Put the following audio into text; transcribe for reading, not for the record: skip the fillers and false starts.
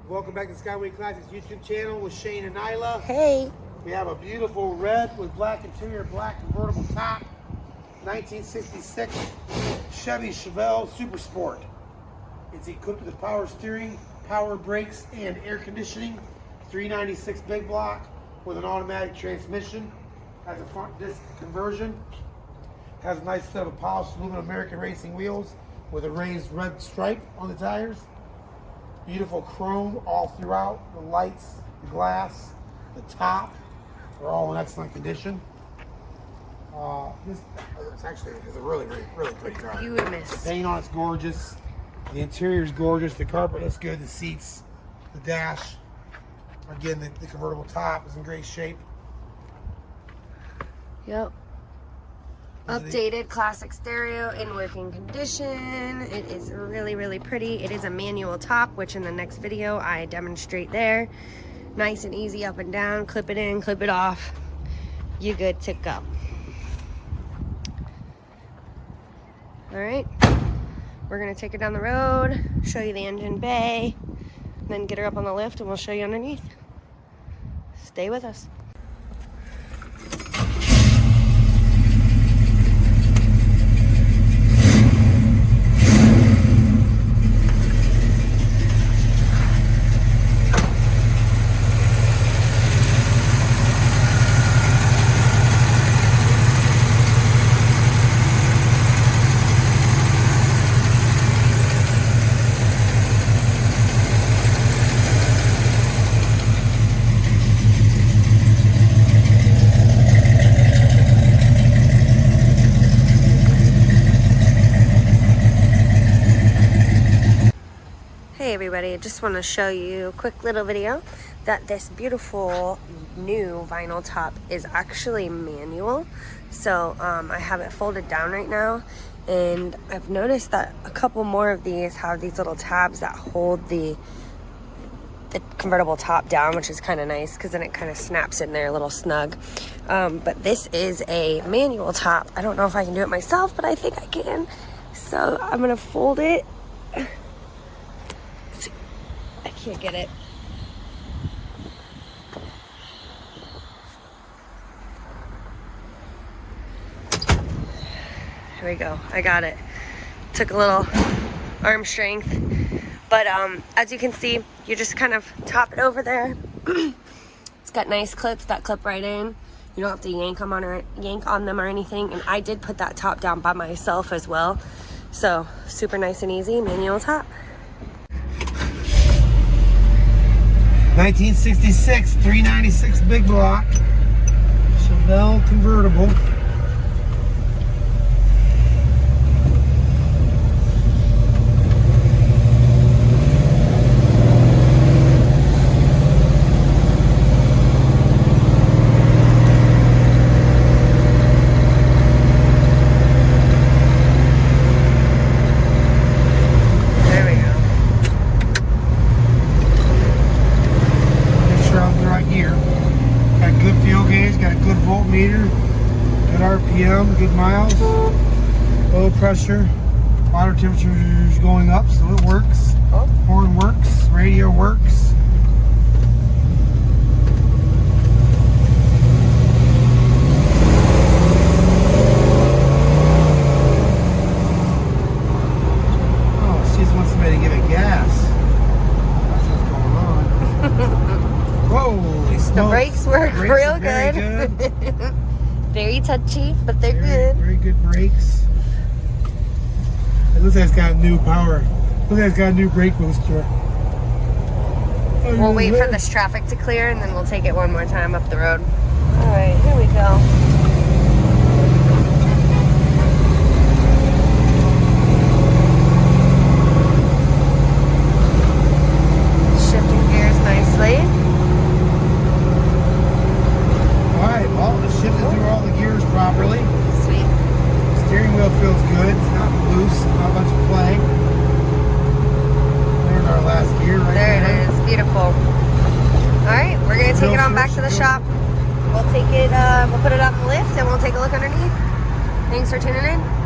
Welcome back to Skyway Classics YouTube channel with Shane and Nyla. Hey. We have a beautiful red with black interior, black convertible top, 1966 Chevy Chevelle Super Sport. It's equipped with power steering, power brakes, and air conditioning. 396 big block with an automatic transmission. Has a front disc conversion. Has a nice set of polished aluminum American racing wheels with a raised red stripe on the tires. Beautiful chrome all throughout. The lights, the glass, the top are all in excellent condition. This actually is a really great car. Beautiful. The paint on it's gorgeous. The interior is gorgeous. The carpet looks good. The seats, the dash. Again, the convertible top is in great shape. Yep. Updated classic stereo in working condition. It is really pretty. It is a manual top, which in the next video I demonstrate there. Nice and easy up and down. Clip it in, clip it off. You good to go. All right. We're gonna take her down the road, show you the engine bay, then get her up on the lift and we'll show you underneath. Stay with us. Hey everybody, I just want to show you a quick little video that this beautiful new vinyl top is actually manual. So I have it folded down right now, and I've noticed that a couple more of these have these little tabs that hold the convertible top down, which is kind of nice because then it kind of snaps in there a little snug. But this is a manual top. I don't know if I can do it myself, but I think I can. So I'm gonna fold it. I can't get it. Here we go. I got it. Took a little arm strength. But as you can see, you just kind of top it over there. It's got nice clips that clip right in. You don't have to yank on them or anything. And I did put that top down by myself as well. So super nice and easy, manual top. 1966 396 big block Chevelle convertible. Got a good voltmeter, good RPM, good miles, low pressure, water temperature is going up, so it works. Horn works, radio works. Oh, she just wants somebody to give it gas. That's what's going on. Holy smokes. The brakes work real good. Good. Very touchy, but they're good. Very good brakes. It looks like it's got new power. Looks like it's got a new brake booster. We'll wait for this traffic to clear and then we'll take it one more time up the road. Alright, here we go. Shifting gears nicely. Alright, well, it's shifted through all the gears properly. Sweet. Steering wheel feels good. It's not loose, not much play. There's our last gear right there. There it is. Beautiful. Alright, we're going to take it on back to the shop. We'll take it, we'll put it on the lift and we'll take a look underneath. Thanks for tuning in.